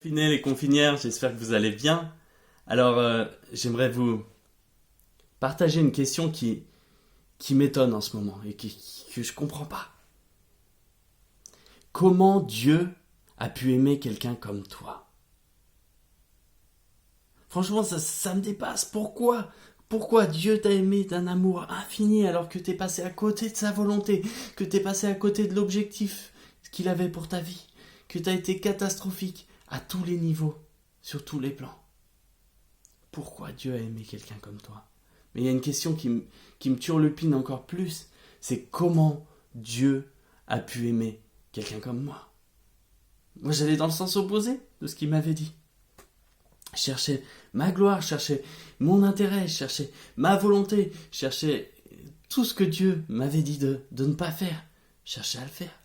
Confinés les confinières, j'espère que vous allez bien. Alors, j'aimerais vous partager une question qui m'étonne en ce moment et que je comprends pas. Comment Dieu a pu aimer quelqu'un comme toi? Franchement, ça me dépasse. Pourquoi? Pourquoi Dieu t'a aimé d'un amour infini alors que t'es passé à côté de sa volonté, que t'es passé à côté de l'objectif qu'il avait pour ta vie, que t'as été catastrophique à tous les niveaux, sur tous les plans? Pourquoi Dieu a aimé quelqu'un comme toi? Mais il y a une question qui me turlupine encore plus, c'est comment Dieu a pu aimer quelqu'un comme moi? Moi j'allais dans le sens opposé de ce qu'il m'avait dit. Je cherchais ma gloire, je cherchais mon intérêt, je cherchais ma volonté, je cherchais tout ce que Dieu m'avait dit de ne pas faire. Je cherchais à le faire.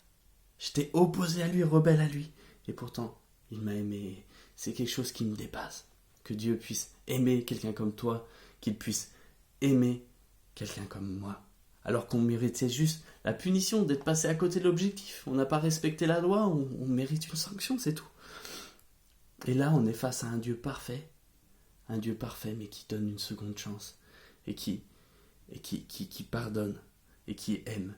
J'étais opposé à lui, rebelle à lui. Et pourtant, il m'a aimé. C'est quelque chose qui me dépasse. Que Dieu puisse aimer quelqu'un comme toi, qu'il puisse aimer quelqu'un comme moi. Alors qu'on méritait juste la punition d'être passé à côté de l'objectif. On n'a pas respecté la loi, on mérite une sanction, c'est tout. Et là, on est face à un Dieu parfait, mais qui donne une seconde chance, et qui pardonne, et qui aime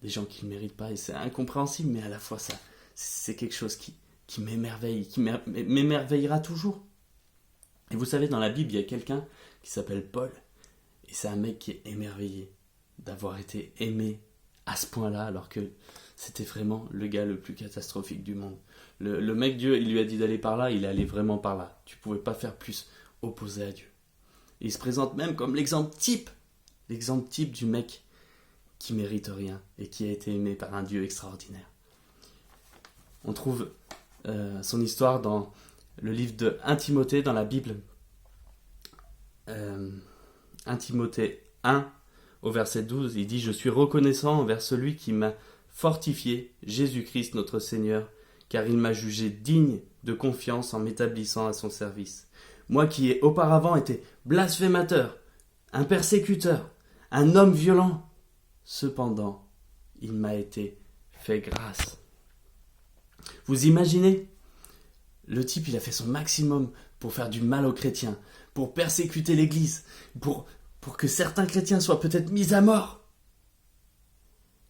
des gens qui ne méritent pas. Et c'est incompréhensible, mais à la fois, ça, c'est quelque chose qui m'émerveille, qui m'émerveillera toujours. Et vous savez, dans la Bible, il y a quelqu'un qui s'appelle Paul, et c'est un mec qui est émerveillé d'avoir été aimé à ce point-là, alors que c'était vraiment le gars le plus catastrophique du monde. Le mec, Dieu, il lui a dit d'aller par là, il est allé vraiment par là. Tu pouvais pas faire plus opposé à Dieu. Et il se présente même comme l'exemple type du mec qui mérite rien et qui a été aimé par un Dieu extraordinaire. On trouve son histoire dans le livre de 1 Timothée dans la Bible. 1 Timothée 1 au verset 12, il dit « Je suis reconnaissant envers celui qui m'a fortifié, Jésus-Christ notre Seigneur, car il m'a jugé digne de confiance en m'établissant à son service. Moi qui ai auparavant été blasphémateur, un persécuteur, un homme violent, cependant, il m'a été fait grâce. » Vous imaginez? Le type, il a fait son maximum pour faire du mal aux chrétiens, pour persécuter l'Église, pour que certains chrétiens soient peut-être mis à mort.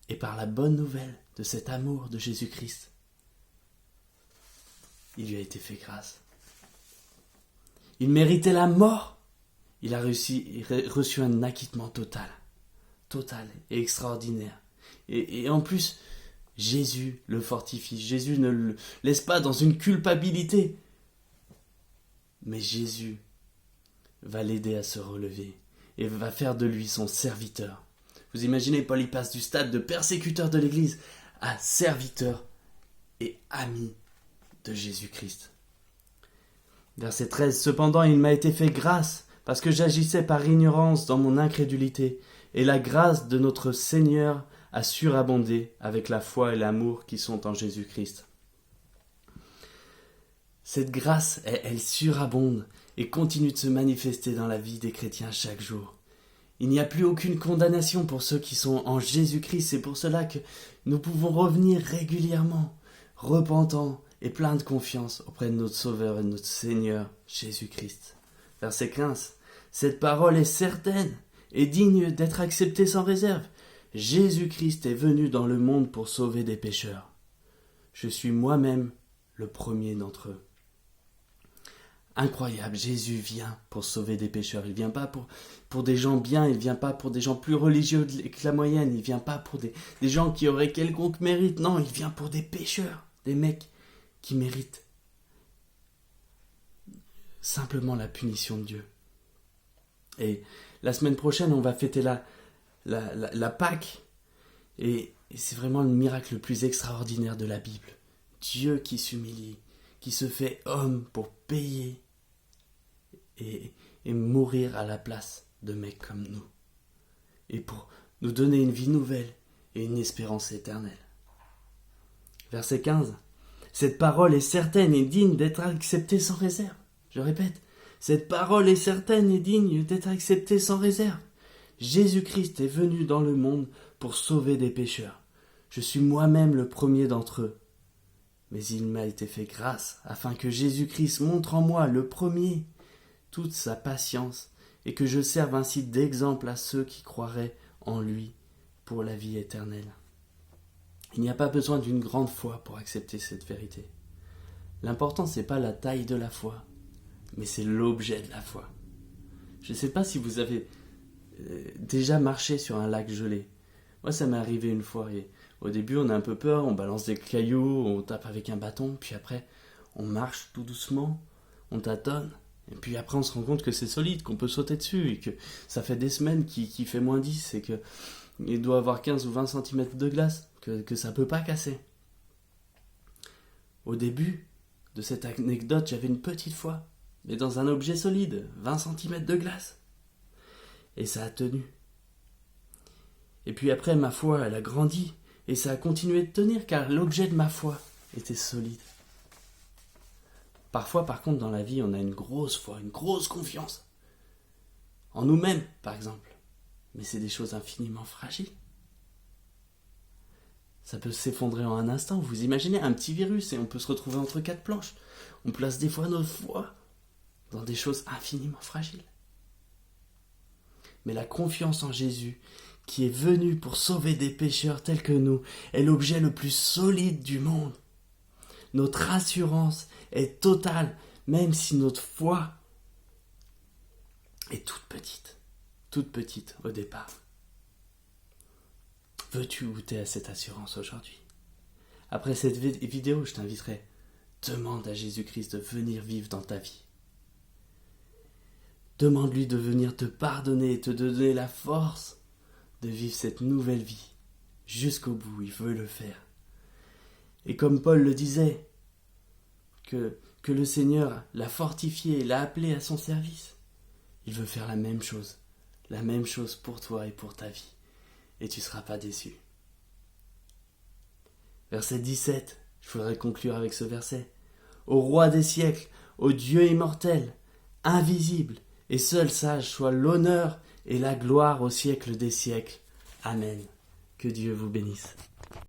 Et par la bonne nouvelle de cet amour de Jésus-Christ, il lui a été fait grâce. Il méritait la mort. Il a reçu un acquittement total et extraordinaire. Et en plus, Jésus le fortifie. Jésus ne le laisse pas dans une culpabilité. Mais Jésus va l'aider à se relever et va faire de lui son serviteur. Vous imaginez, Paul il passe du stade de persécuteur de l'Église à serviteur et ami de Jésus-Christ. Verset 13. Cependant, il m'a été fait grâce parce que j'agissais par ignorance dans mon incrédulité, et la grâce de notre Seigneur a surabondé avec la foi et l'amour qui sont en Jésus-Christ. Cette grâce, elle surabonde et continue de se manifester dans la vie des chrétiens chaque jour. Il n'y a plus aucune condamnation pour ceux qui sont en Jésus-Christ. C'est pour cela que nous pouvons revenir régulièrement, repentants et pleins de confiance auprès de notre Sauveur et de notre Seigneur Jésus-Christ. Verset 15. Cette parole est certaine et digne d'être acceptée sans réserve. Jésus-Christ est venu dans le monde pour sauver des pécheurs. Je suis moi-même le premier d'entre eux. Incroyable, Jésus vient pour sauver des pécheurs. Il ne vient pas pour des gens bien, il ne vient pas pour des gens plus religieux que la moyenne, il ne vient pas pour des gens qui auraient quelconque mérite. Non, il vient pour des pécheurs, des mecs qui méritent simplement la punition de Dieu. Et la semaine prochaine, on va fêter la Pâque. Et c'est vraiment le miracle le plus extraordinaire de la Bible. Dieu qui s'humilie, qui se fait homme pour payer et mourir à la place de mecs comme nous. Et pour nous donner une vie nouvelle et une espérance éternelle. Verset 15. Cette parole est certaine et digne d'être acceptée sans réserve. Je répète, cette parole est certaine et digne d'être acceptée sans réserve. Jésus-Christ est venu dans le monde pour sauver des pécheurs. Je suis moi-même le premier d'entre eux. mais il m'a été fait grâce, afin que Jésus-Christ montre en moi, le premier, toute sa patience, et que je serve ainsi d'exemple à ceux qui croiraient en lui pour la vie éternelle. Il n'y a pas besoin d'une grande foi pour accepter cette vérité. L'important, c'est pas la taille de la foi, mais c'est l'objet de la foi. Je ne sais pas si vous avez déjà marché sur un lac gelé. Moi, ça m'est arrivé une fois, et au début, on a un peu peur, on balance des cailloux, on tape avec un bâton, puis après, on marche tout doucement, on tâtonne, et puis après, on se rend compte que c'est solide, qu'on peut sauter dessus, et que ça fait des semaines qu'il fait moins 10, et qu'il doit avoir 15 ou 20 cm de glace, que ça ne peut pas casser. Au début de cette anecdote, j'avais une petite foi, mais dans un objet solide, 20 cm de glace. Et ça a tenu. Et puis après, ma foi, elle a grandi, et ça a continué de tenir, car l'objet de ma foi était solide. Parfois, par contre, dans la vie, on a une grosse foi, une grosse confiance. En nous-mêmes, par exemple. Mais c'est des choses infiniment fragiles. Ça peut s'effondrer en un instant. Vous imaginez un petit virus et on peut se retrouver entre quatre planches. On place des fois notre foi dans des choses infiniment fragiles. Mais la confiance en Jésus, qui est venu pour sauver des pécheurs tels que nous, est l'objet le plus solide du monde. Notre assurance est totale, même si notre foi est toute petite au départ. Veux-tu goûter à cette assurance aujourd'hui? Après cette vidéo, je t'inviterai. Demande à Jésus-Christ de venir vivre dans ta vie. Demande-lui de venir te pardonner et te donner la force de vivre cette nouvelle vie jusqu'au bout. Il veut le faire. Et comme Paul le disait, que le Seigneur l'a fortifié, l'a appelé à son service, il veut faire la même chose pour toi et pour ta vie. Et tu ne seras pas déçu. Verset 17, je voudrais conclure avec ce verset. Au roi des siècles, au Dieu immortel, invisible et seul sage, soit l'honneur et la gloire au siècle des siècles. Amen. Que Dieu vous bénisse.